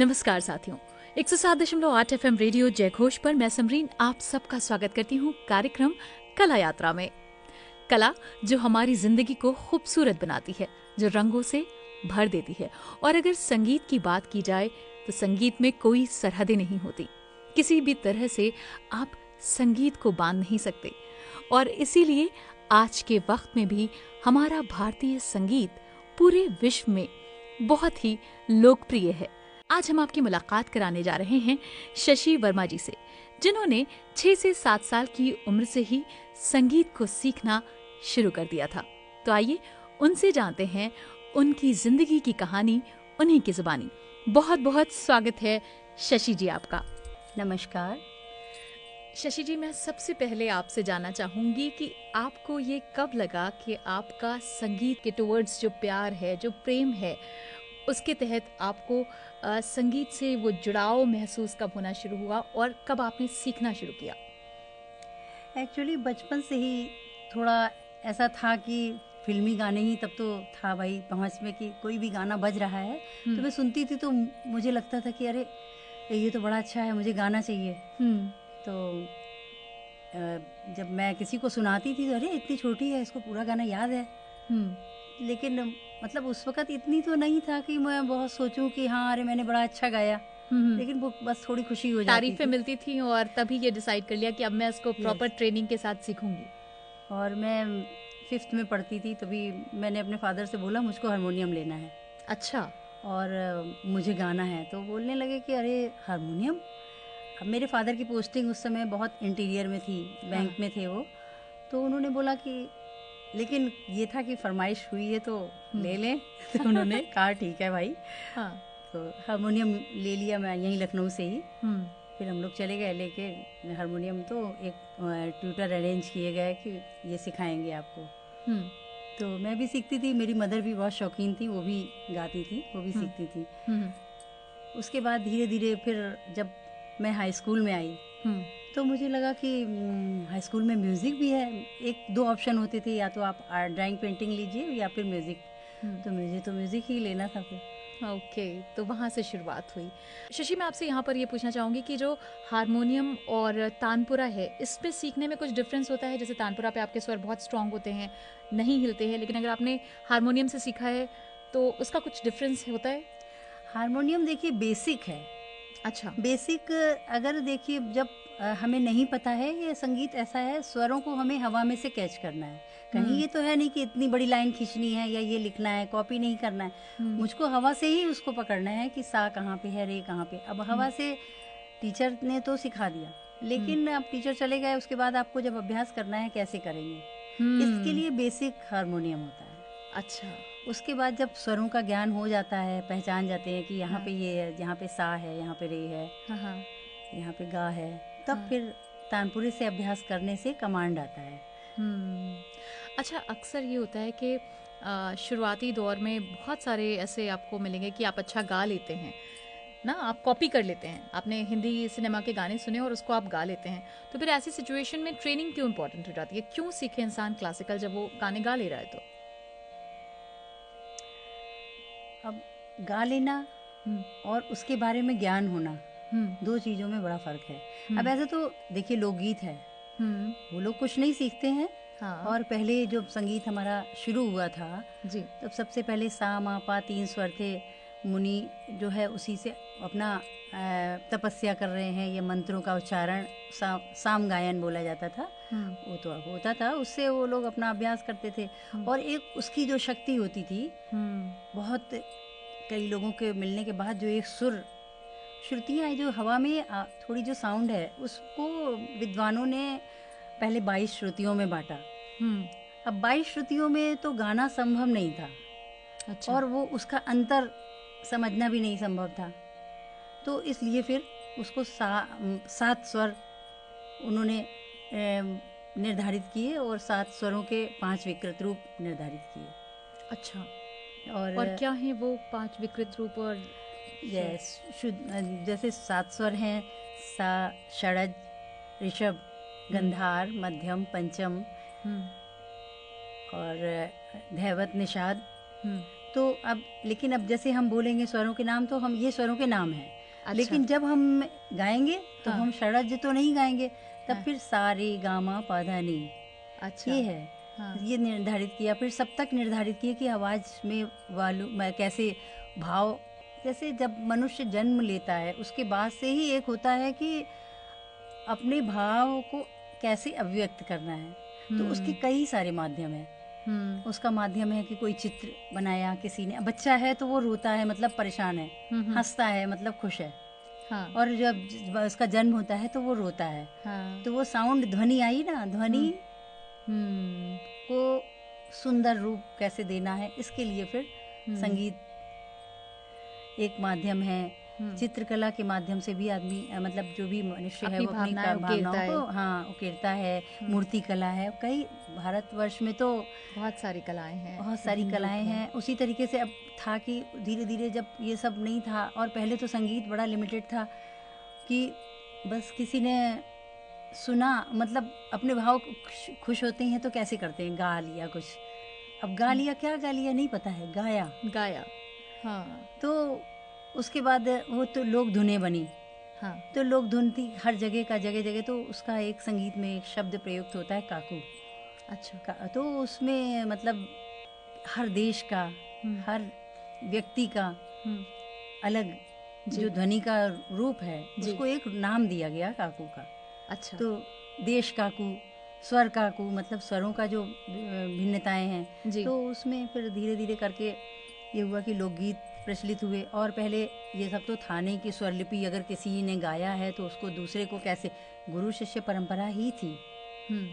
नमस्कार साथियों, 107.8 FM radio जयघोष पर मैं समरीन आप सबका स्वागत करती हूँ कार्यक्रम कला यात्रा में। कला जो हमारी जिंदगी को खूबसूरत बनाती है, जो रंगों से भर देती है। और अगर संगीत की बात की जाए तो संगीत में कोई सरहदें नहीं होती। किसी भी तरह से आप संगीत को बांध नहीं सकते। और इसीलिए आज के वक्त में भी हमारा भारतीय संगीत पूरे विश्व में बहुत ही लोकप्रिय है। आज हम आपकी मुलाकात कराने जा रहे हैं शशि वर्मा जी से, जिन्होंने 6 से 7 साल की उम्र से ही संगीत को सीखना शुरू कर दिया था। तो आइए उनसे जानते हैं उनकी जिंदगी की कहानी उन्हीं की जुबानी। बहुत बहुत स्वागत है शशि जी आपका। नमस्कार शशि जी, मैं सबसे पहले आपसे जानना चाहूंगी कि आपको ये कब लगा कि आपका संगीत के टुवर्ड्स जो प्यार है, जो प्रेम है, उसके तहत आपको संगीत से वो जुड़ाव महसूस कब होना शुरू हुआ और कब आपने सीखना शुरू किया? एक्चुअली बचपन से ही थोड़ा ऐसा था कि फिल्मी गाने ही तब तो था भाई पहुँच में कि कोई भी गाना बज रहा है तो मैं सुनती थी, तो मुझे लगता था कि अरे ये तो बड़ा अच्छा है, मुझे गाना चाहिए। तो जब मैं किसी को सुनाती थी तो अरे इतनी छोटी है, इसको पूरा गाना याद है। लेकिन मतलब उस वक़्त इतनी तो नहीं था कि मैं बहुत सोचूं कि हाँ अरे मैंने बड़ा अच्छा गाया। लेकिन वो बस थोड़ी खुशी हो जाती थी, तारीफें मिलती थी और तभी ये डिसाइड कर लिया कि अब मैं इसको प्रॉपर ट्रेनिंग के साथ सीखूंगी। और मैं 5th में पढ़ती थी तभी मैंने अपने फादर से बोला मुझको हारमोनियम लेना है। अच्छा। और मुझे गाना है, तो बोलने लगे कि अरे हारमोनियम। अब मेरे फादर की पोस्टिंग उस समय बहुत इंटीरियर में थी, बैंक में थे वो। तो उन्होंने बोला कि लेकिन ये था कि फरमाइश हुई है तो ले लें। तो उन्होंने कहा ठीक है भाई। हाँ। तो हारमोनियम ले लिया मैं यहीं लखनऊ से ही। फिर हम लोग चले गए लेके हारमोनियम, तो एक ट्यूटर अरेंज किए गए कि ये सिखाएंगे आपको। तो मैं भी सीखती थी, मेरी मदर भी बहुत शौकीन थी, वो भी गाती थी, वो भी सीखती थी। उसके बाद धीरे धीरे फिर जब मैं हाई स्कूल में आई तो मुझे लगा कि हाई स्कूल में म्यूज़िक भी है। 1-2 ऑप्शन होते थे, या तो आप आर्ट ड्राइंग पेंटिंग लीजिए या फिर म्यूज़िक। तो मुझे तो म्यूज़िक ही लेना था फिर। ओके, तो वहाँ से शुरुआत हुई। शशि, मैं आपसे यहाँ पर ये पूछना चाहूँगी कि जो हारमोनियम और तानपुरा है, इसमें सीखने में कुछ डिफरेंस होता है? जैसे तानपुरा पे आपके स्वर बहुत स्ट्रांग होते हैं, नहीं हिलते हैं, लेकिन अगर आपने हारमोनियम से सीखा है तो उसका कुछ डिफरेंस होता है? हारमोनियम देखिए बेसिक है। अच्छा। बेसिक अगर देखिए जब हमें नहीं पता है, ये संगीत ऐसा है, स्वरों को हमें हवा में से कैच करना है। कहीं ये तो है नहीं कि इतनी बड़ी लाइन खींचनी है या ये लिखना है, कॉपी नहीं करना है। मुझको हवा से ही उसको पकड़ना है कि सा कहाँ पे है, रे कहाँ पे। अब हवा से टीचर ने तो सिखा दिया, लेकिन अब टीचर चले गए, उसके बाद आपको जब अभ्यास करना है कैसे करेंगे। इसके लिए बेसिक हारमोनियम होता है। अच्छा। उसके बाद जब स्वरों का ज्ञान हो जाता है, पहचान जाते हैं कि यहाँ पे ये है, यहाँ पे सा है, यहाँ पे रे है, यहाँ पे गा है, तब फिर तानपुरे से अभ्यास करने से कमांड आता है। अच्छा, अक्सर ये होता है कि शुरुआती दौर में बहुत सारे ऐसे आपको मिलेंगे कि आप अच्छा गा लेते हैं ना, आप कॉपी कर लेते हैं, आपने हिंदी सिनेमा के गाने सुने और उसको आप गा लेते हैं। तो फिर ऐसी सिचुएशन में ट्रेनिंग क्यों इम्पोर्टेंट हो जाती है? क्यों सीखे इंसान क्लासिकल जब वो गाने गा ले रहा है? तो अब गा लेना और उसके बारे में ज्ञान होना, 2 चीज़ों में बड़ा फ़र्क है। अब ऐसे तो देखिए लोकगीत है, वो लोग कुछ नहीं सीखते हैं। और पहले जब संगीत हमारा शुरू हुआ था जी, तब सबसे पहले सा मा पा 3 स्वर थे। मुनि जो है उसी से अपना तपस्या कर रहे हैं, ये मंत्रों का उच्चारण साम गायन बोला जाता था। वो तो होता था, उससे वो लोग अपना अभ्यास करते थे। और एक उसकी जो शक्ति होती थी, बहुत कई लोगों के मिलने के बाद जो एक श्रुतियाँ जो हवा में थोड़ी जो साउंड है, उसको विद्वानों ने पहले 22 श्रुतियों में बांटा। अब 22 श्रुतियों में तो गाना संभव नहीं था। अच्छा। और वो उसका अंतर समझना भी नहीं संभव था, तो इसलिए फिर उसको 7 स्वर उन्होंने निर्धारित किए और 7 स्वरों के 5 विकृत रूप निर्धारित किए। अच्छा। और क्या है वो 5 विकृत रूप? और जैसे 7 स्वर हैं, सा, षडज, ऋषभ, गंधार, मध्यम, पंचम और धैवत, निषाद, तो अब लेकिन अब जैसे हम बोलेंगे स्वरों के नाम, तो हम ये स्वरों के नाम हैं। अच्छा। लेकिन जब हम गाएंगे तो हाँ। हम षड्ज तो नहीं गाएंगे, तब हाँ। फिर सा रे गा मा पा धा नी, अच्छा। ये है। हाँ। ये निर्धारित किया, फिर सप्तक निर्धारित किया कि आवाज़ में कैसे भाव, जैसे जब मनुष्य जन्म लेता है उसके बाद से ही एक होता है कि अपने भाव को कैसे अभिव्यक्त करना है। तो उसके कई सारे माध्यम हैं। उसका माध्यम है कि कोई चित्र बनाया किसी ने, बच्चा है तो वो रोता है मतलब परेशान है, हंसता है मतलब खुश है। हाँ। और जब उसका जन्म होता है तो वो रोता है। हाँ। तो वो साउंड, ध्वनि आई ना, ध्वनि को सुंदर रूप कैसे देना है, इसके लिए फिर संगीत एक माध्यम है। चित्रकला के माध्यम से भी आदमी मतलब जो भी मनुष्य है वो अपनी भावनाओं को उकेरता है। मूर्ति कला है, कई भारतवर्ष में तो बहुत सारी कलाएं हैं, बहुत सारी कलाएं हैं। उसी तरीके से अब था कि धीरे धीरे जब ये सब नहीं था, और पहले तो संगीत बड़ा लिमिटेड था कि बस किसी ने सुना, मतलब अपने भाव खुश होते हैं तो कैसे करते हैं, गा लिया कुछ। अब गा लिया, क्या गा लिया नहीं पता है, गाया। हाँ। तो उसके बाद वो तो लोक धुनें बनी। हाँ। तो लोक धुन थी हर जगह का, जगह जगह तो उसका एक संगीत में एक शब्द प्रयुक्त होता है, काकू। अच्छा। तो उसमें मतलब हर देश का, हर व्यक्ति का अलग जो ध्वनि का रूप है उसको एक नाम दिया गया काकू का। अच्छा। तो देश काकू, स्वर काकू, मतलब स्वरों का जो भिन्नताएं हैं। तो उसमें फिर धीरे धीरे करके ये हुआ कि लोकगीत प्रचलित हुए। और पहले ये सब तो था नहीं कि स्वरलिपि अगर किसी ने गाया है तो उसको दूसरे को कैसे, गुरु शिष्य परंपरा ही थी,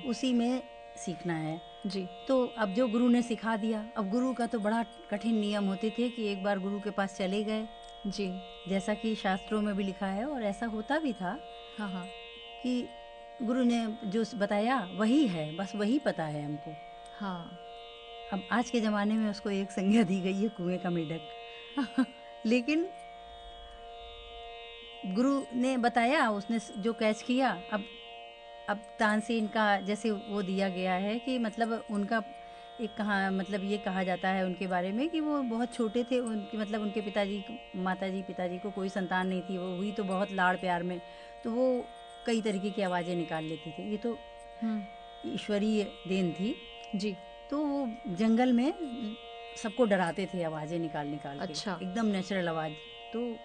उसी में सीखना है जी। तो अब जो गुरु ने सिखा दिया, अब गुरु का तो बड़ा कठिन नियम होते थे कि एक बार गुरु के पास चले गए जी, जैसा कि शास्त्रों में भी लिखा है और ऐसा होता भी था। हाँ, कि गुरु ने जो बताया वही है, बस वही पता है हमको। हाँ, अब आज के ज़माने में उसको एक संज्ञा दी गई है, कुएं का मेढक। लेकिन गुरु ने बताया, उसने जो कैच किया, अब तानसेन का जैसे वो दिया गया है कि मतलब उनका एक मतलब ये कहा जाता है उनके बारे में कि वो बहुत छोटे थे, उनके मतलब उनके पिताजी को कोई संतान नहीं थी, वो हुई तो बहुत लाड़ प्यार में, तो वो कई तरीके की आवाज़ें निकाल लेते थे। ये तो ईश्वरीय देन थी जी। तो वो जंगल में सबको डराते थे आवाज़ें निकाल के। अच्छा। एकदम नेचुरल आवाज़। तो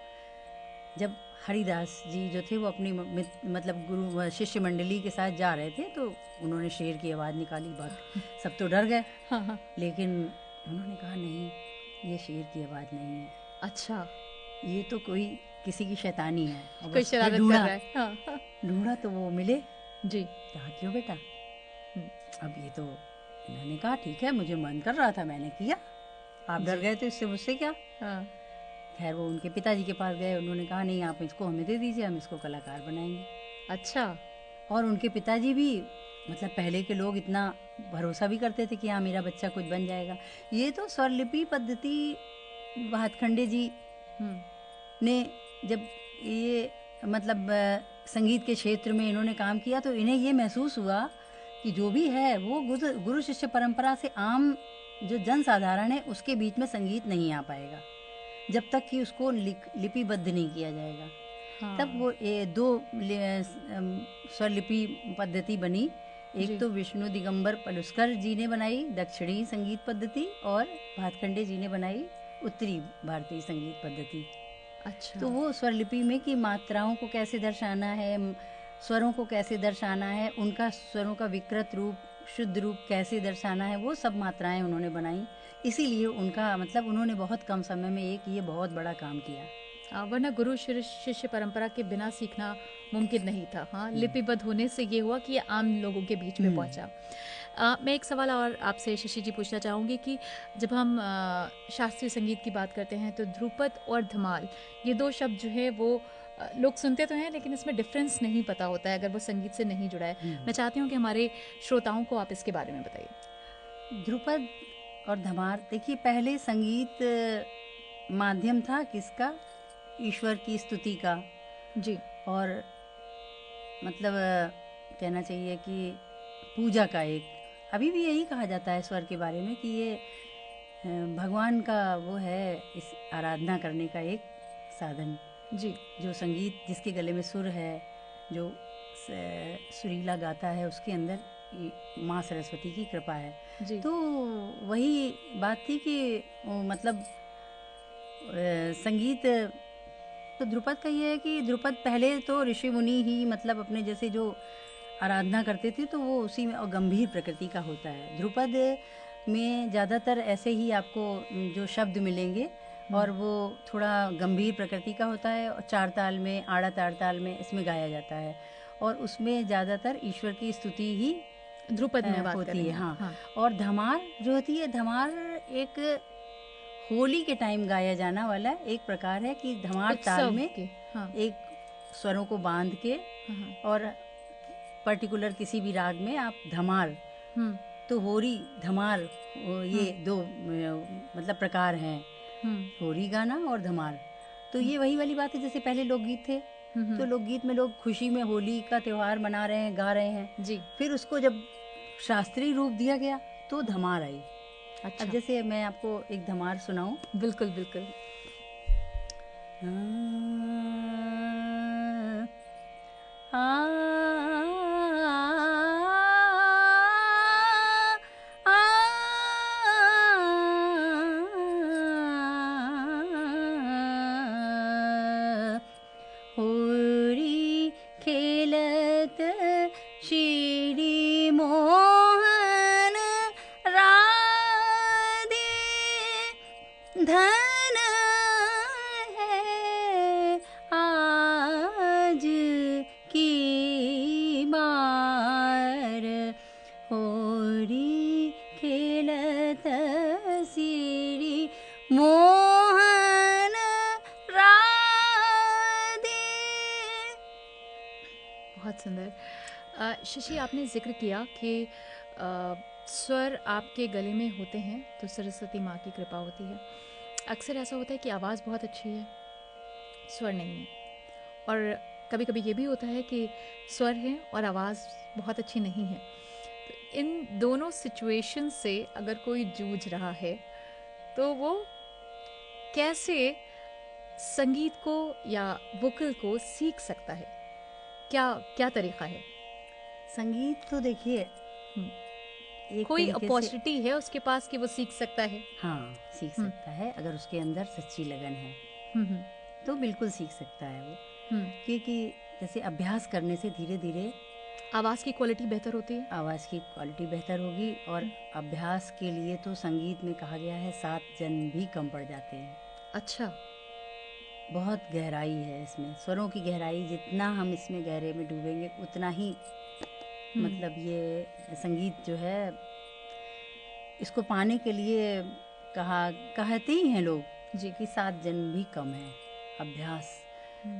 जब हरिदास जी जो थे वो अपनी मतलब गुरु शिष्य मंडली के साथ जा रहे थे तो उन्होंने शेर की आवाज़ निकाली, बात सब तो डर गए। हाँ। लेकिन उन्होंने कहा नहीं, ये शेर की आवाज़ नहीं है। अच्छा, ये तो कोई किसी की शैतानी है, कोई शरारत कर रहा है। हाँ। ढूंढा तो वो मिले जी। कहा क्यों बेटा? अब ये तो इन्होंने कहा ठीक है, मुझे मन कर रहा था, मैंने किया, आप डर गए तो इससे मुझसे क्या। हाँ। खैर वो उनके पिताजी के पास गए, उन्होंने कहा नहीं, आप इसको हमें दे दीजिए, हम इसको कलाकार बनाएंगे। अच्छा। और उनके पिताजी भी, मतलब पहले के लोग इतना भरोसा भी करते थे कि हाँ मेरा बच्चा कुछ बन जाएगा। ये तो स्वरलिपि पद्धति भातखंडे जी ने जब ये मतलब संगीत के क्षेत्र में इन्होंने काम किया तो इन्हें ये महसूस हुआ कि जो भी है वो गुरु शिष्य परंपरा से आम जो जन साधारण है उसके बीच में संगीत नहीं आ पाएगा जब तक कि उसको लिपिबद्ध नहीं किया जाएगा। हाँ। तब वो दो स्वरलिपि पद्धति बनी, एक तो विष्णु दिगंबर पलुस्कर जी ने बनाई दक्षिणी संगीत पद्धति और भातखंडे जी ने बनाई उत्तरी भारतीय संगीत पद्धति। अच्छा। तो वो स्वरलिपि में कि मात्राओं को कैसे दर्शाना है, स्वरों को कैसे दर्शाना है, उनका स्वरों का विकृत रूप शुद्ध रूप कैसे दर्शाना है, वो सब मात्राएं उन्होंने बनाई। इसीलिए उनका मतलब उन्होंने बहुत कम समय में एक ये बहुत बड़ा काम किया। वरना गुरु शिष्य परंपरा के बिना सीखना मुमकिन नहीं था। हाँ, लिपिबद्ध होने से ये हुआ कि ये आम लोगों के बीच में पहुंचा। मैं एक सवाल और आपसे शशि जी पूछना चाहूँगी कि जब हम शास्त्रीय संगीत की बात करते हैं तो ध्रुपद और धमाल, ये दो शब्द जो है वो लोग सुनते तो हैं लेकिन इसमें डिफरेंस नहीं पता होता है अगर वो संगीत से नहीं जुड़ा है। मैं चाहती हूँ कि हमारे श्रोताओं को आप इसके बारे में बताइए। ध्रुपद और धमार, देखिए पहले संगीत माध्यम था किसका, ईश्वर की स्तुति का जी, और मतलब कहना चाहिए कि पूजा का, एक अभी भी यही कहा जाता है स्वर के बारे में कि ये भगवान का वो है, इस आराधना करने का एक साधन। जी। जो संगीत जिसके गले में सुर है, जो सुरीला गाता है, उसके अंदर माँ सरस्वती की कृपा है। जी। तो वही बात थी कि मतलब संगीत तो ध्रुपद का ये है कि ध्रुपद पहले तो ऋषि मुनि ही मतलब अपने जैसे जो आराधना करते थे तो वो उसी में, और गंभीर प्रकृति का होता है। ध्रुपद में ज़्यादातर ऐसे ही आपको जो शब्द मिलेंगे और वो थोड़ा गंभीर प्रकृति का होता है, और चार ताल में, आड़ा ताड़ ताल में इसमें गाया जाता है, और उसमें ज़्यादातर ईश्वर की स्तुति ही ध्रुपद में बात होती करेंगे है। आप। हाँ। और धमार जो होती है, धमार एक होली के टाइम गाया जाना वाला एक प्रकार है कि धमार ताल उत्सव में के। हाँ। एक स्वरों को बांध के हाँ। और पर्टिकुलर किसी भी राग में आप धमार, तो होरी धमार, ये दो मतलब प्रकार हैं, होरी गाना और धमार। तो ये वही वाली बात है, जैसे पहले लोकगीत थे, तो लोकगीत में लोग खुशी में होली का त्योहार मना रहे हैं, गा रहे हैं जी। फिर उसको जब शास्त्रीय रूप दिया गया तो धमार आई। अच्छा। अब जैसे मैं आपको एक धमार सुनाऊं। बिल्कुल बिल्कुल। होरी खेलत श्री मोहन राधे, धन है आज की बार, होरी खेलत श्री मोहन राधे। बहुत सुंदर। शशि, आपने जिक्र किया कि स्वर आपके गले में होते हैं तो सरस्वती माँ की कृपा होती है। अक्सर ऐसा होता है कि आवाज़ बहुत अच्छी है, स्वर नहीं है, और कभी कभी ये भी होता है कि स्वर है और आवाज़ बहुत अच्छी नहीं है। तो इन दोनों सिचुएशन से अगर कोई जूझ रहा है तो वो कैसे संगीत को या वोकल को सीख सकता है? क्या क्या तरीका है? संगीत तो देखिए, कोई अपॉर्चुनिटी है उसके पास कि वो सीख सकता है? हाँ, सीख सकता है अगर उसके अंदर सच्ची लगन है तो बिल्कुल सीख सकता है वो। क्योंकि जैसे अभ्यास करने से धीरे धीरे आवाज़ की क्वालिटी बेहतर होती है। आवाज़ की क्वालिटी बेहतर होगी, और अभ्यास के लिए तो संगीत में कहा गया है 7 जन्म भी कम पड़ जाते हैं। अच्छा। बहुत गहराई है इसमें, स्वरों की गहराई, जितना हम इसमें गहरे में डूबेंगे उतना ही मतलब ये संगीत जो है, इसको पाने के लिए कहते ही हैं लोग जी कि 7 जन्म भी कम है अभ्यास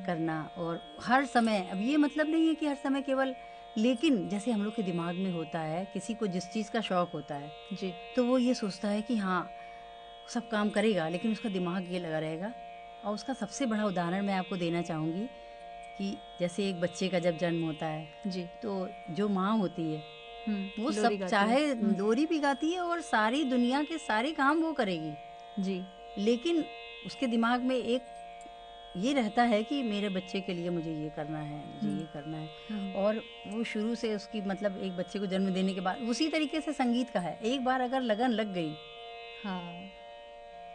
करना। और हर समय, अब ये मतलब नहीं है कि हर समय केवल, लेकिन जैसे हम लोग के दिमाग में होता है, किसी को जिस चीज़ का शौक होता है जी, तो वो ये सोचता है कि हाँ सब काम करेगा, लेकिन उसका दिमाग ये लगा रहेगा। और उसका सबसे बड़ा उदाहरण मैं आपको देना चाहूँगी कि जैसे एक बच्चे का जब जन्म होता है जी, तो जो माँ होती है वो लोरी सब गाती चाहे है। लोरी भी गाती है और सारी दुनिया के सारे काम वो करेगी, जी, लेकिन उसके दिमाग में एक ये रहता है कि मेरे बच्चे के लिए मुझे ये करना है, मुझे ये करना है। और वो शुरू से उसकी मतलब एक बच्चे को जन्म देने के बाद उसी तरीके से संगीत का है, एक बार अगर लगन लग गई हाँ,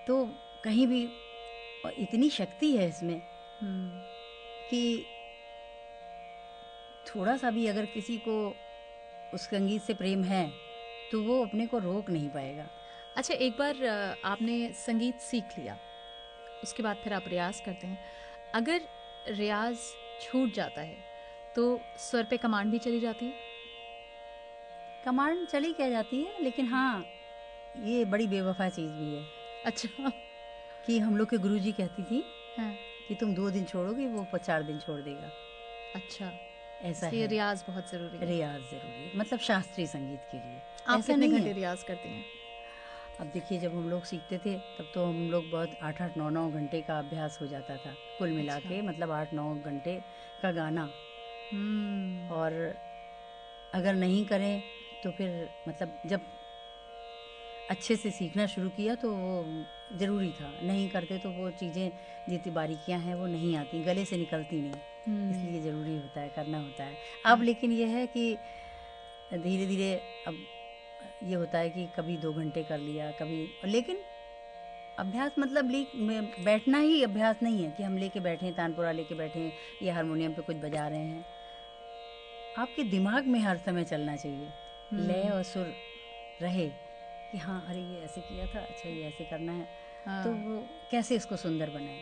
तो कहीं भी, और इतनी शक्ति है इसमें कि थोड़ा सा भी अगर किसी को उस संगीत से प्रेम है तो वो अपने को रोक नहीं पाएगा। अच्छा, एक बार आपने संगीत सीख लिया, उसके बाद फिर आप रियाज करते हैं। अगर रियाज छूट जाता है तो स्वर पे कमांड भी चली जाती है? कमांड चली क्या जाती है, लेकिन हाँ ये बड़ी बेवफा चीज़ भी है। अच्छा। कि हम लोग के गुरुजी कहती थी हाँ। कि तुम 2 दिन छोड़ोगे वो 4 दिन छोड़ देगा। अच्छा, ऐसा इसलिए है, रियाज बहुत ज़रूरी है। रियाज ज़रूरी है, मतलब शास्त्रीय संगीत के लिए। आप ऐसा कितने नहीं घंटे है। रियाज करते हैं? अब देखिए, जब हम लोग सीखते थे तब तो हम लोग बहुत 8-8, 9-9 घंटे का अभ्यास हो जाता था कुल मिला के, मतलब 8-9 घंटे का गाना। और अगर नहीं करें तो फिर मतलब जब अच्छे से सीखना शुरू किया तो वो ज़रूरी था, नहीं करते तो वो चीज़ें जितनी बारीकियां हैं वो नहीं आती, गले से निकलती नहीं, इसलिए ज़रूरी होता है, करना होता है। अब लेकिन ये है कि धीरे धीरे अब ये होता है कि कभी 2 घंटे कर लिया, कभी, लेकिन अभ्यास मतलब बैठना ही अभ्यास नहीं है कि हम लेके बैठे, तानपुरा लेके बैठे या हारमोनियम पे कुछ बजा रहे हैं। आपके दिमाग में हर समय चलना चाहिए, लय और सुर रहे कि हाँ अरे ये ऐसे किया था, अच्छा ये ऐसे करना है, तो वो कैसे इसको सुंदर बनाए।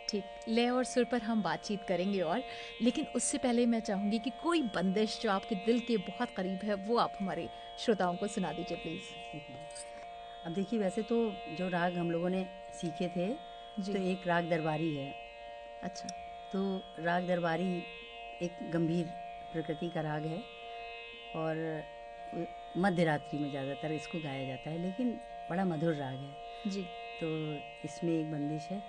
ठीक, लय और सुर पर हम बातचीत करेंगे और, लेकिन उससे पहले मैं चाहूँगी कि कोई बंदिश जो आपके दिल के बहुत करीब है वो आप हमारे श्रोताओं को सुना दीजिए प्लीज़। अब देखिए, वैसे तो जो राग हम लोगों ने सीखे थे तो एक राग दरबारी है। अच्छा। तो राग दरबारी एक गंभीर प्रकृति का राग है और मध्य रात्रि में ज़्यादातर इसको गाया जाता है, लेकिन बड़ा मधुर राग है जी। तो इसमें एक बंदिश है,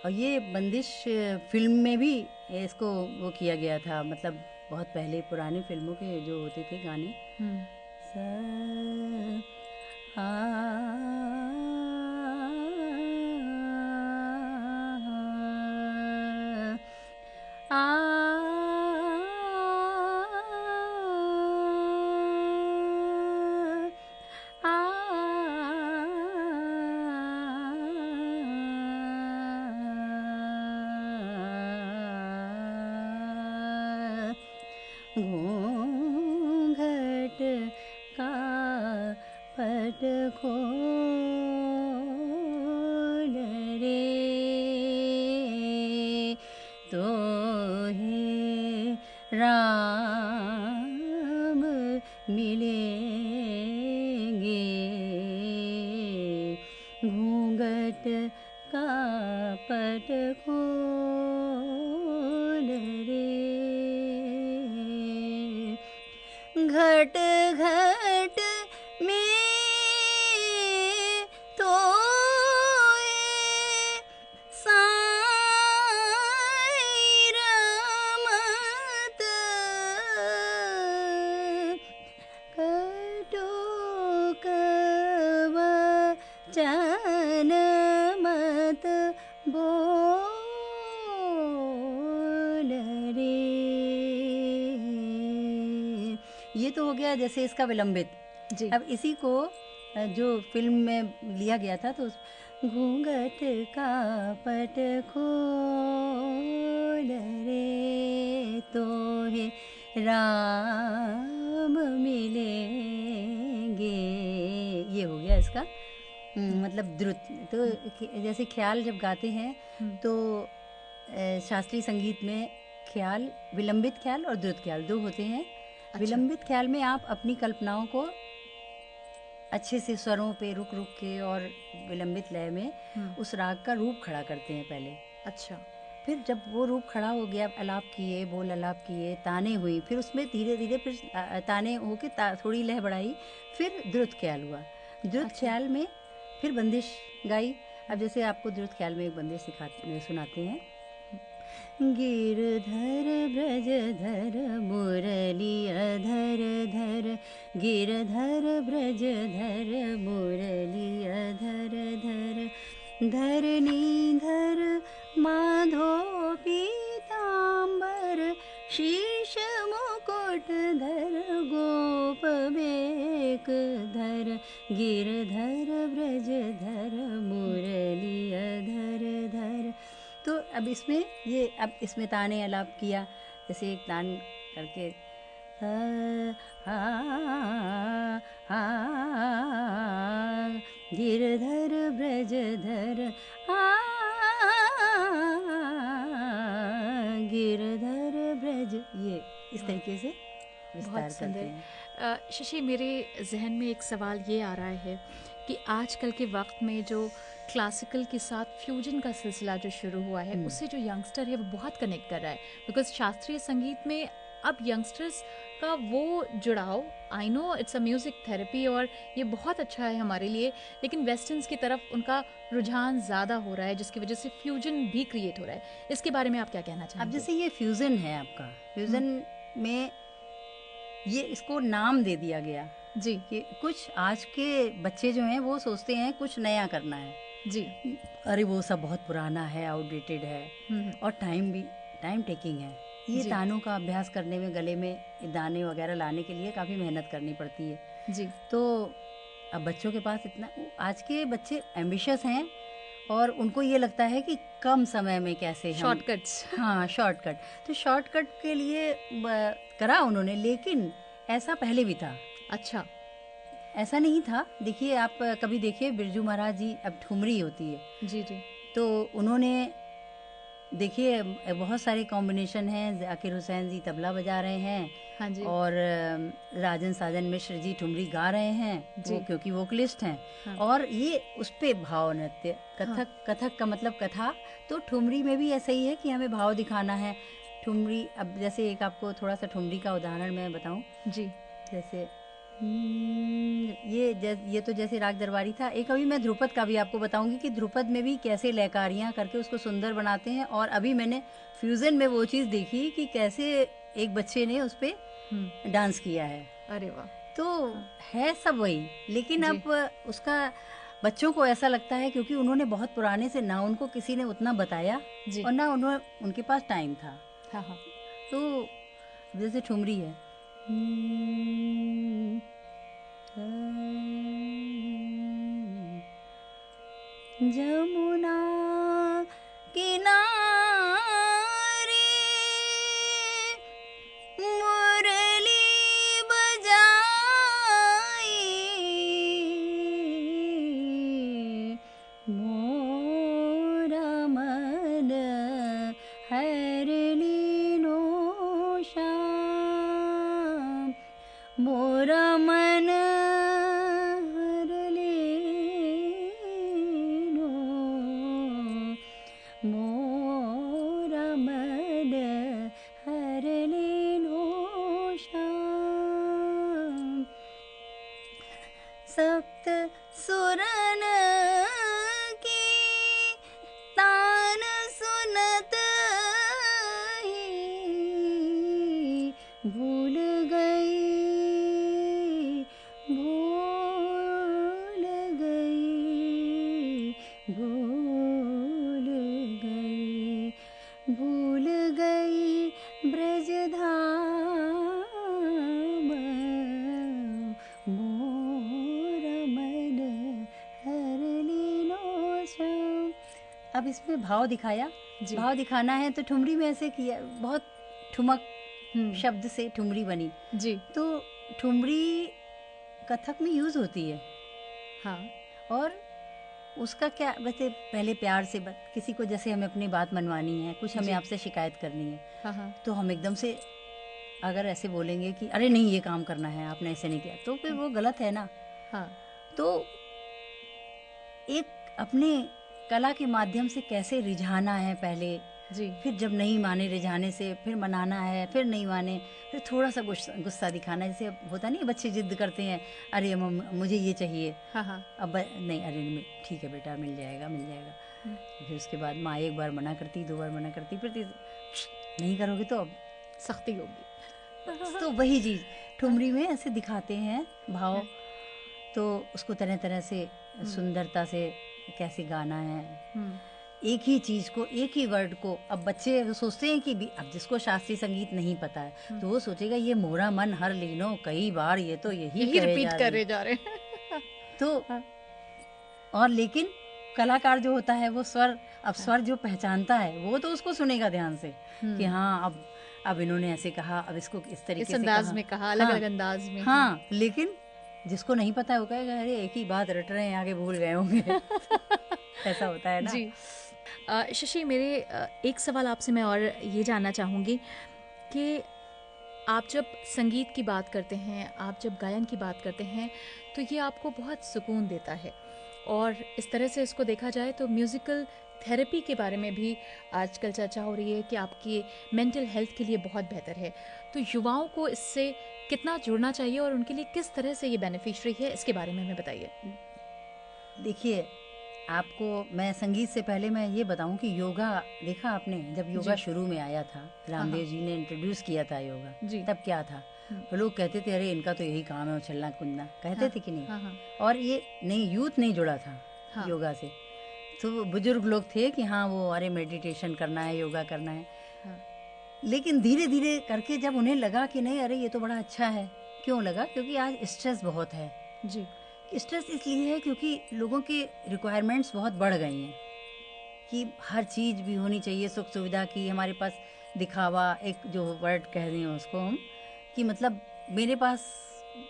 और ये बंदिश फिल्म में भी इसको वो किया गया था, मतलब बहुत पहले पुरानी फिल्मों के जो होते थे गाने, घूंघट का पट खोल रे तो हे राम मिलेंगे, घूंघट का पट खोल रे, घट घट में तो साई रमत कटो कवचन मत बोल रे। ये तो हो गया जैसे इसका विलंबित जी। अब इसी को जो फिल्म में लिया गया था तो घूंघट का पट खोल रे तो हे राम मिलेंगे, ये हो गया इसका मतलब द्रुत। तो जैसे ख्याल जब गाते हैं तो शास्त्रीय संगीत में ख्याल, विलंबित ख्याल और द्रुत ख्याल दो होते हैं। अच्छा। विलंबित ख्याल में आप अपनी कल्पनाओं को अच्छे से स्वरों पे रुक रुक के और विलंबित लय में उस राग का रूप खड़ा करते हैं पहले। अच्छा। फिर जब वो रूप खड़ा हो गया, अलाप किए, बोल अलाप किए, ताने हुई, फिर उसमें धीरे धीरे फिर ताने होके थोड़ी लय बढ़ाई, फिर द्रुत ख्याल हुआ। द्रुत ख्याल में फिर बंदिश गाई। अब जैसे आपको द्रुत ख्याल में एक बंदिश सुनाते हैं। गिरधर ब्रजधर मुरली अधर धर, गिरधर ब्रजधर मुरली अधर धर, धरणीधर माधो पीतांबर, शीश मुकुट धर गोप बेक धर, गिरधर ब्रजधर मुरली अधर धर। तो अब इसमें इसमें ताने अलाप किया, जैसे एक तान करके गिरधर ब्रजधर गिरधर ब्रज, ये इस तरीके से विस्तार करते हैं। शशि, मेरे जहन में एक सवाल ये आ रहा है कि आजकल के वक्त में जो क्लासिकल के साथ फ्यूजन का सिलसिला जो शुरू हुआ है उससे जो यंगस्टर है वो बहुत कनेक्ट कर रहा है, बिकॉज शास्त्रीय संगीत में अब यंगस्टर्स का वो जुड़ाव, I know it's a music therapy और ये बहुत अच्छा है हमारे लिए, लेकिन वेस्टर्न्स की तरफ उनका रुझान ज़्यादा हो रहा है जिसकी वजह से फ्यूजन भी क्रिएट हो रहा है। इसके बारे में आप क्या कहना चाहेंगे? अब जैसे ये फ्यूज़न है आपका, फ्यूज़न में ये इसको नाम दे दिया गया जी कि कुछ आज के बच्चे जो हैं वो सोचते हैं कुछ नया करना है। जी। अरे वो सब बहुत पुराना है, आउटडेटेड है, और टाइम टेकिंग है। ये जी। तानों का अभ्यास करने में, गले में दाने वगैरह लाने के लिए काफ़ी मेहनत करनी पड़ती है। जी। तो अब बच्चों के पास इतना, आज के बच्चे एम्बिशियस हैं और उनको ये लगता है कि कम समय में कैसे हम, शॉर्टकट्स। हाँ शॉर्टकट, तो शॉर्टकट के लिए करा उन्होंने, लेकिन ऐसा पहले भी था। अच्छा। ऐसा नहीं था। देखिए आप कभी देखिए बिरजू महाराज जी, अब ठुमरी होती है जी जी। तो उन्होंने, देखिए बहुत सारे कॉम्बिनेशन हैं। जाकिर हुसैन जी तबला बजा रहे हैं, हाँ जी। और राजन साजन मिश्र जी ठुमरी गा रहे हैं, वो क्योंकि वोकलिस्ट हैं। हाँ। और ये उस पे भाव नृत्य, कथक, कथक का मतलब कथा, तो ठुमरी में भी ऐसा ही है कि हमें भाव दिखाना है। ठुमरी, अब जैसे एक आपको थोड़ा सा ठुमरी का उदाहरण मैं बताऊं। जी। जैसे ये तो जैसे राग दरबारी था। एक अभी मैं ध्रुपद का भी आपको बताऊंगी कि ध्रुपद में भी कैसे लयकारियाँ करके उसको सुंदर बनाते हैं। और अभी मैंने फ्यूजन में वो चीज़ देखी कि कैसे एक बच्चे ने उस पर डांस किया है। अरे वाह। तो है सब वही, लेकिन अब उसका बच्चों को ऐसा लगता है क्योंकि उन्होंने बहुत पुराने से, ना उनको किसी ने उतना बताया और ना उनके पास टाइम था। हाँ हाँ। तो जैसे ठुमरी है, जमुना किनारे मुरली बजाई, मोरा मन हर लीनो श्याम, मोरा मन हर लीनो, मोरा मन हर लीनो श्याम, सप्त सुरन की तान सुनत ही भूल गई, भूल गई, भूल गई, भूल गई ब्रजधाम, मोरा मन हर लीनो श्याम। अब इसमें भाव दिखाया। भाव दिखाना है तो ठुमरी में ऐसे किया, बहुत ठुमक शब्द से ठुमरी बनी जी। तो ठुमरी कथक में यूज होती है। हाँ। और उसका क्या, वैसे पहले प्यार से किसी को, जैसे हमें अपनी बात मनवानी है, कुछ हमें आपसे शिकायत करनी है, हाँ हाँ। तो हम एकदम से अगर ऐसे बोलेंगे कि अरे नहीं ये काम करना है, आपने ऐसे नहीं किया, तो फिर वो गलत है ना। हाँ। तो एक अपने कला के माध्यम से कैसे रिझाना है पहले जी। फिर जब नहीं माने रिझाने से फिर मनाना है, फिर नहीं माने फिर थोड़ा सा गुस्सा दिखाना है। जैसे होता नहीं, बच्चे जिद करते हैं, अरे मुझे ये चाहिए। हाँ हाँ। अब नहीं, अरे ठीक है बेटा, मिल जाएगा मिल जाएगा। फिर उसके बाद माँ एक बार मना करती, दो बार मना करती, फिर नहीं करोगे तो अब सख्ती होगी। तो वही चीज़ ठुमरी में ऐसे दिखाते हैं भाव। तो उसको तरह तरह से सुंदरता से कैसे गाना है, एक ही चीज़ को, एक ही वर्ड को। अब बच्चे सोचते हैं कि अब जिसको शास्त्रीय संगीत नहीं पता है तो वो सोचेगा ये मोरा मन हर लीनो, कई बार ये तो यही रिपीट करे जा रहे हैं। तो और लेकिन कलाकार जो होता है वो स्वर, अब स्वर जो पहचानता है वो तो उसको सुनेगा ध्यान से कि हाँ अब इन्होंने ऐसे कहा, अब इसको इस तरीके से अंदाज में कहा, अलग अलग अंदाज में। हाँ, लेकिन जिसको नहीं पता है वो कहेगा अरे एक ही बात रट रहे हैं, आगे भूल गए होंगे। ऐसा होता है ना जी। शशि, मेरे एक सवाल आपसे मैं और ये जानना चाहूँगी कि आप जब संगीत की बात करते हैं, आप जब गायन की बात करते हैं, तो ये आपको बहुत सुकून देता है। और इस तरह से इसको देखा जाए तो म्यूज़िकल थेरेपी के बारे में भी आजकल चर्चा हो रही है कि आपकी मेंटल हेल्थ के लिए बहुत बेहतर है। तो युवाओं को इससे कितना जुड़ना चाहिए और उनके लिए किस तरह से ये बेनिफिशियरी है, इसके बारे में हमें बताइए। देखिए, आपको मैं संगीत से पहले मैं ये बताऊं कि योगा देखा आपने, जब योगा शुरू में आया था, रामदेव जी ने इंट्रोड्यूस किया था योगा, तब क्या था, तो लोग कहते थे अरे इनका तो यही काम है उछलना कूदना, कहते थे कि नहीं। हाँ, हाँ, और ये नहीं, यूथ नहीं जुड़ा था हाँ, योगा से। तो बुजुर्ग लोग थे कि हाँ वो अरे मेडिटेशन करना है, योगा करना है। हाँ, लेकिन धीरे धीरे करके जब उन्हें लगा कि नहीं अरे ये तो बड़ा अच्छा है, क्यों लगा, क्योंकि आज स्ट्रेस बहुत है। जी, स्ट्रेस इसलिए है क्योंकि लोगों के रिक्वायरमेंट्स बहुत बढ़ गई हैं कि हर चीज़ भी होनी चाहिए, सुख सुविधा की हमारे पास दिखावा, एक जो वर्ड कह रहे हैं उसको हम, कि मतलब मेरे पास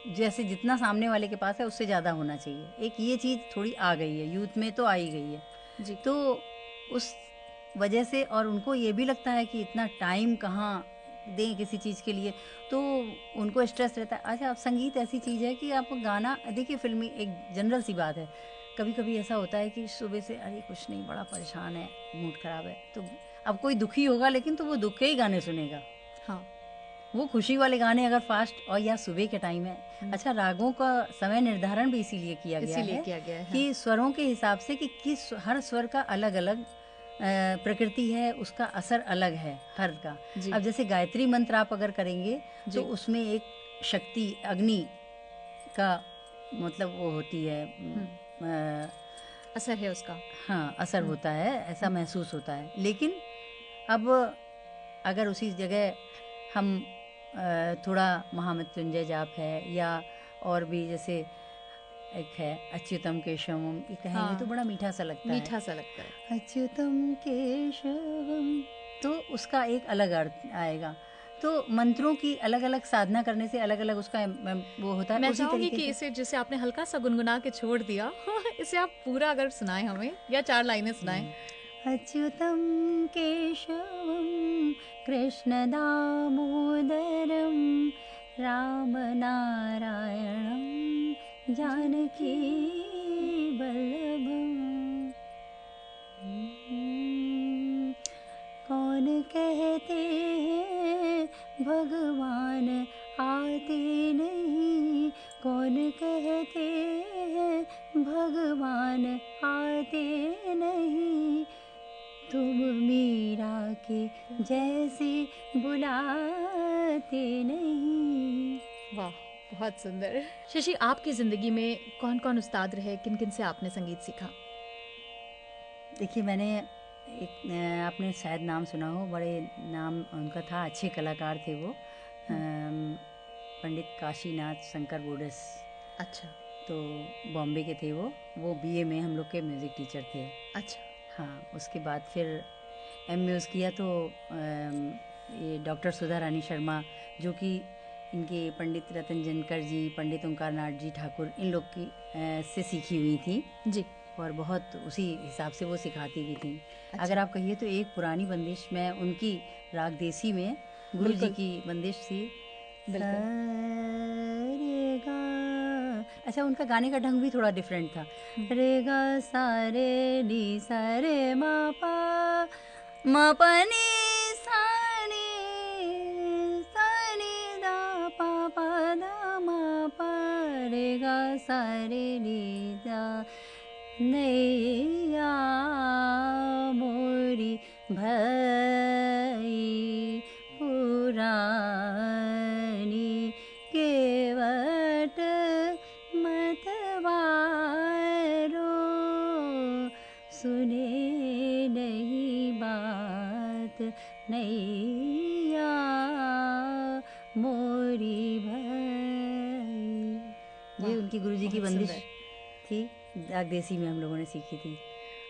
जैसे जितना सामने वाले के पास है उससे ज़्यादा होना चाहिए, एक ये चीज़ थोड़ी आ गई है, यूथ में तो आई गई है। जी, तो उस वजह से, और उनको ये भी लगता है कि इतना टाइम कहाँ दें किसी चीज़ के लिए, तो उनको स्ट्रेस रहता है। अच्छा, अब संगीत ऐसी चीज़ है कि आप गाना देखिए, फिल्मी एक जनरल सी बात है, कभी कभी ऐसा होता है कि सुबह से अरे कुछ नहीं, बड़ा परेशान है, मूड ख़राब है, तो अब कोई दुखी होगा लेकिन तो वो दुख के ही गाने सुनेगा। हाँ, वो खुशी वाले गाने अगर फास्ट और या सुबह के टाइम है। अच्छा, रागों का समय निर्धारण भी इसीलिए किया गया इसीलिए है किया गया है, कि स्वरों के हिसाब से कि किस हर स्वर का अलग अलग प्रकृति है, उसका असर अलग है हर का। जी, अब जैसे गायत्री मंत्र आप अगर करेंगे जी, तो उसमें एक शक्ति अग्नि का मतलब वो होती है, असर है उसका। हाँ असर होता है, ऐसा महसूस होता है। लेकिन अब अगर उसी जगह हम थोड़ा महामृत्युंजय जाप है या और भी जैसे एक है अच्युतम केशवम, ये कहेंगे हाँ, तो बड़ा मीठा सा लगता है, मीठा सा लगता है। अच्युतम केशवम, तो उसका एक अलग अर्थ आएगा। तो मंत्रों की अलग अलग साधना करने से अलग अलग उसका वो होता है। मैं उसी चाहूंगी तरीके कि से इसे, जैसे आपने हल्का सा गुनगुना के छोड़ दिया, इसे आप पूरा अगर सुनाएं हमें, या 4 लाइनें सुनाएं। अच्युतं केशवं कृष्णदामोदरं रामनारायणं जानकी वल्लभम्। कौन कहते हैं भगवान आते नहीं, कौन कहते हैं भगवान आते नहीं, तुम मीरा के जैसे बुलाते नहीं। वाह, बहुत सुंदर। शशि, आपकी जिंदगी में कौन कौन उस्ताद रहे, किन किन से आपने संगीत सीखा? देखिए, मैंने एक आपने शायद नाम सुना हो, बड़े नाम उनका था, अच्छे कलाकार थे वो, पंडित काशीनाथ शंकर बोडस। अच्छा, तो बॉम्बे के थे वो बीए में हम लोग के म्यूज़िक टीचर थे। अच्छा, हाँ, उसके बाद फिर एमए किया तो ये डॉक्टर सुधा रानी शर्मा, जो कि इनके पंडित रतन जनकर जी, पंडित ओंकार नाथ जी ठाकुर, इन लोग की से सीखी हुई थी जी, और बहुत उसी हिसाब से वो सिखाती भी थी। अच्छा। अगर आप कहिए तो एक पुरानी बंदिश मैं उनकी राग देसी में गुरु जी बिल्कुल। की बंदिश थी, बिल्कुल। रे गा। अच्छा, उनका गाने का ढंग भी थोड़ा डिफरेंट था, रे गा सा रे नी सा रे मा पा मा पा नी सा नी दा पा पा दा मा पा रे गा सा रे नी दा, नैया मोरी भई पुरानी, केवट मतवारो सुने नहीं बात, नैया मोरी भई। ये उनकी गुरुजी की बहुत बंदिश सुंदर। थी, राग देसी में हम लोगों ने सीखी थी।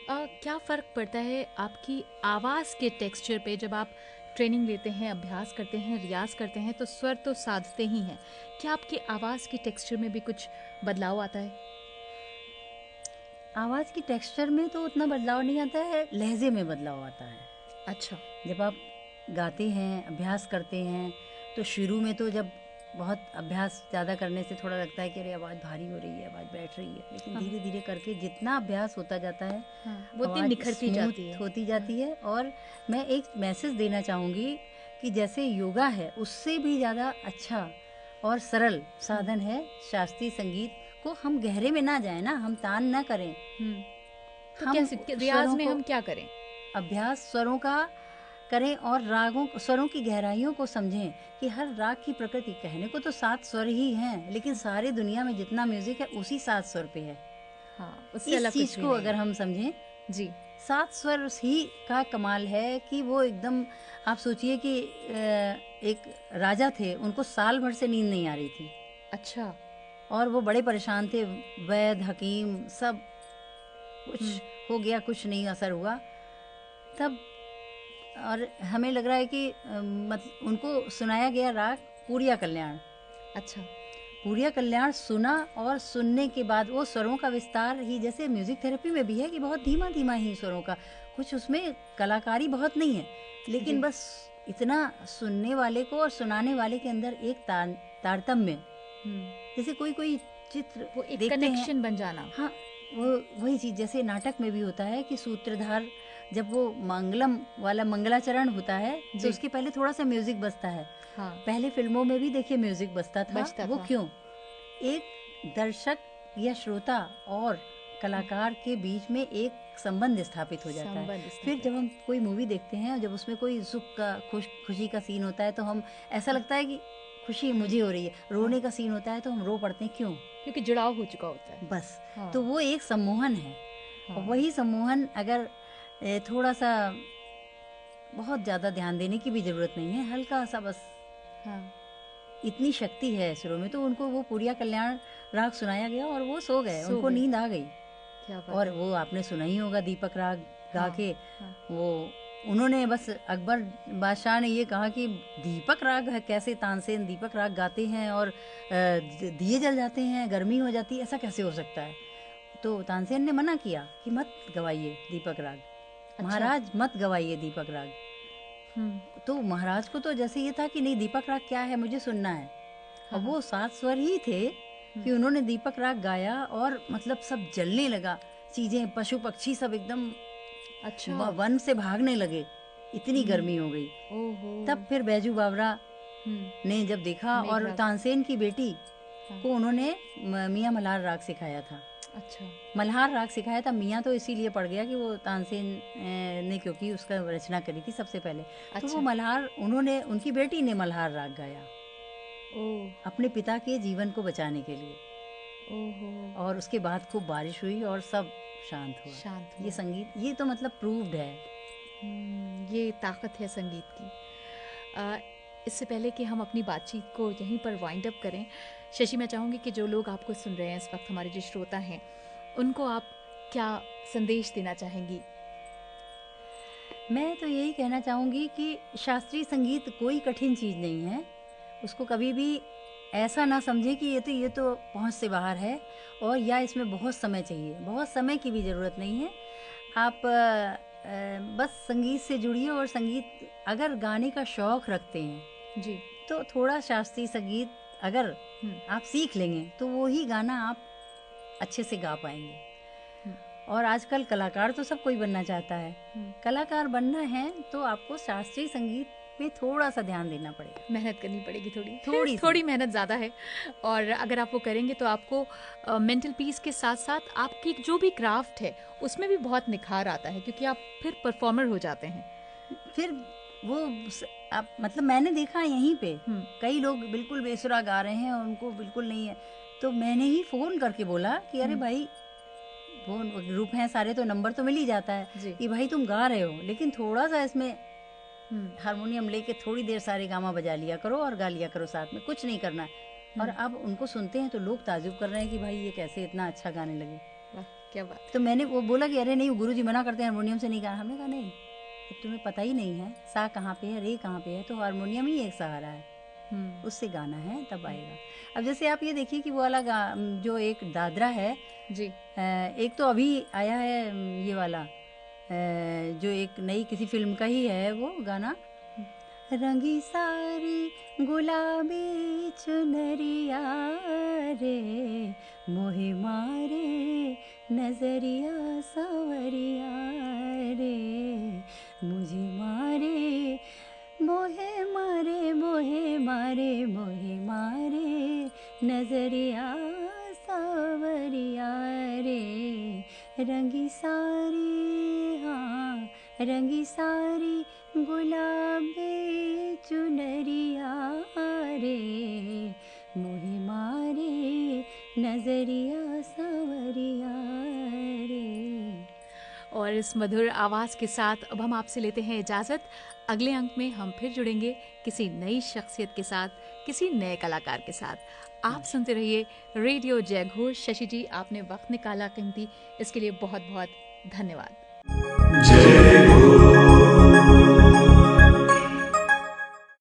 क्या फ़र्क पड़ता है आपकी आवाज़ के टेक्सचर पे जब आप ट्रेनिंग लेते हैं, अभ्यास करते हैं, रियाज करते हैं, तो स्वर तो साधते ही हैं। क्या आपकी आवाज़ की टेक्सचर में भी कुछ बदलाव आता है? आवाज़ की टेक्सचर में तो उतना बदलाव नहीं आता है, लहजे में बदलाव आता है। अच्छा, जब आप गाते हैं, अभ्यास करते हैं, तो शुरू में तो जब बहुत अभ्यास ज़्यादा करने से थोड़ा लगता है कि अरे आवाज़ भारी हो रही है, आवाज़ बैठ रही है, लेकिन हाँ। धीरे धीरे करके जितना अभ्यास होता जाता है, वो इतनी आवाज़ निखरती स्मूथ जाती है। होती जाती है। और मैं एक मैसेज देना चाहूँगी कि जैसे योगा है, उससे भी ज़्यादा अच्छा और सरल साधन है शास्त्रीय संगीत को। हम गहरे में ना जाए ना, हम तान ना करें, तो हम कैसे रियाज स्वरों में को हम क्या करें? अभ्यास स्वरों का करें और रागों स्वरों की गहराइयों को समझें कि हर राग की प्रकृति, कहने को तो 7 स्वर ही हैं, लेकिन सारी दुनिया में जितना म्यूजिक है उसी 7 स्वर पे है। हाँ, उससे इस अलग चीज कुछ भी को नहीं अगर है। हम समझें, जी। 7 स्वर ही का कमाल है कि वो एकदम, आप सोचिए कि एक राजा थे, उनको साल भर से नींद नहीं आ रही थी अच्छा। और वो बड़े परेशान थे। वैद्य, हकीम सब कुछ हो गया, कुछ नहीं असर हुआ तब। और हमें लग रहा है कि उनको सुनाया गया राग पूरिया कल्याण। अच्छा। पूरिया कल्याण सुना और सुनने के बाद वो स्वरों का विस्तार ही, जैसे म्यूजिक थेरेपी में भी है कि बहुत धीमा धीमा ही स्वरों का, कुछ उसमें कलाकारी बहुत नहीं है, लेकिन बस इतना सुनने वाले को और सुनाने वाले के अंदर एक तारतम्य, जैसे कोई चित्र वो एक देखते कनेक्शन हैं। बन जाना। हाँ, वो वही चीज जैसे नाटक में भी होता है कि सूत्रधार जब वो मंगलम वाला मंगलाचरण होता है तो उसके पहले थोड़ा सा म्यूजिक बजता है। हाँ। पहले फिल्मों में भी देखिए म्यूजिक बजता वो था। क्यों? एक दर्शक या श्रोता और कलाकार के बीच में एक संबंध स्थापित हो जाता है। फिर जब हम कोई मूवी देखते हैं और जब उसमें कोई सुख का, खुशी का सीन होता है तो हम, ऐसा लगता है कि खुशी मुझे हो रही है। रोने का सीन होता है तो हम रो पड़ते हैं, क्यों? क्योंकि जुड़ाव हो चुका होता है बस। हाँ। तो वो एक सम्मोहन है। और वही सम्मोहन अगर थोड़ा सा, बहुत ज़्यादा ध्यान देने की भी ज़रूरत नहीं है, हल्का सा बस, हाँ, इतनी शक्ति है सुरों में। तो उनको वो पूरिया कल्याण राग सुनाया गया और वो सो गए, उनको नींद आ गई। क्या बात और है। वो आपने सुना ही होगा दीपक राग गा के। हाँ। वो उन्होंने बस, अकबर बादशाह ने ये कहा कि दीपक राग है, कैसे तानसेन दीपक राग गाते हैं और दिए जल जाते हैं, गर्मी हो जाती है, ऐसा कैसे हो सकता है? तो तानसेन ने मना किया कि मत गवाइए दीपक राग। अच्छा। महाराज मत गवाइए दीपक राग। तो महाराज को तो जैसे ये था कि नहीं, दीपक राग क्या है, मुझे सुनना है। और वो 7 स्वर ही थे कि उन्होंने दीपक राग गाया और मतलब सब जलने लगा, चीजें, पशु पक्षी सब एकदम अच्छा वन से भागने लगे, इतनी गर्मी हो गई। तब फिर बैजू बावरा ने जब देखा, और तानसेन की बेटी को उन्होंने मियाँ मल्हार राग सिखाया था। अच्छा, मल्हार राग सिखाया था। मियाँ तो इसीलिए पड़ गया कि वो तानसेन ने, क्योंकि उसका रचना करी थी सबसे पहले। अच्छा। तो वो मल्हार, उन्होंने, उनकी बेटी ने मल्हार राग गाया अपने पिता के जीवन को बचाने के लिए। और उसके बाद खूब बारिश हुई और सब शांत हुआ। ये संगीत, ये तो मतलब प्रूव्ड है। ये ताकत है संगीत की। इससे पहले कि हम अपनी बातचीत को यहीं पर वाइंड अप करें, शशि, मैं चाहूँगी कि जो लोग आपको सुन रहे हैं इस वक्त, हमारे जो श्रोता हैं, उनको आप क्या संदेश देना चाहेंगी? मैं तो यही कहना चाहूँगी कि शास्त्रीय संगीत कोई कठिन चीज़ नहीं है। उसको कभी भी ऐसा ना समझें कि ये तो पहुँच से बाहर है और या इसमें बहुत समय चाहिए। बहुत समय की भी ज़रूरत नहीं है। आप बस संगीत से जुड़िए, और संगीत अगर गाने का शौक़ रखते हैं जी, तो थोड़ा शास्त्रीय संगीत अगर आप सीख लेंगे तो वो ही गाना आप अच्छे से गा पाएंगे। और आजकल कलाकार तो सब कोई बनना चाहता है। कलाकार बनना है तो आपको शास्त्रीय संगीत में थोड़ा सा ध्यान देना पड़ेगा, मेहनत करनी पड़ेगी, थोड़ी मेहनत ज़्यादा है। और अगर आप वो करेंगे तो आपको मेंटल पीस के साथ साथ आपकी जो भी क्राफ्ट है उसमें भी बहुत निखार आता है, क्योंकि आप फिर परफॉर्मर हो जाते हैं। फिर वो आप, मतलब मैंने देखा यहीं पे कई लोग बिल्कुल बेसुरा गा रहे हैं और उनको बिल्कुल नहीं है, तो मैंने ही फ़ोन करके बोला कि अरे भाई, वो ग्रुप हैं सारे तो नंबर तो मिल ही जाता है कि भाई तुम गा रहे हो, लेकिन थोड़ा सा इसमें हारमोनियम लेके थोड़ी देर सारे गामा बजा लिया करो और गा लिया करो साथ में, कुछ नहीं करना। और अब उनको सुनते हैं तो लोग ताजुब कर रहे हैं कि भाई ये कैसे इतना अच्छा गाने लगे। वाह, क्या बात। तो मैंने वो बोला कि अरे नहीं, गुरुजी मना करते हैं हारमोनियम से नहीं गाना। हमने कहा नहीं, अब तुम्हें पता ही नहीं है सा कहाँ पे है, रे कहाँ पे है, तो हारमोनियम ही एक सहारा है, उससे गाना है तब आएगा। अब जैसे आप ये देखिए कि वो वाला जो एक दादरा है जी, एक तो अभी आया है ये वाला, जो एक नई किसी फिल्म का ही है वो गाना, रंगी सारी गुलाबी चुनरिया रे, मोहे मारे नजरिया सावरिया रे, मुझे मारे मोहे मारे, मोहे मारे, मोहे मारे नजरिया सावरिया रे, रंगी सारी, हाँ रंगी सारी गुलाबे चुनरिया रे, मोहि मारे नजरिया सावरिया रे। और इस मधुर आवाज़ के साथ अब हम आपसे लेते हैं इजाज़त। अगले अंक में हम फिर जुड़ेंगे किसी नई शख्सियत के साथ, किसी नए कलाकार के साथ। आप सुनते रहिए रेडियो जय घोष। शशि जी, आपने वक्त निकाला कीमती, इसके लिए बहुत बहुत धन्यवाद। जय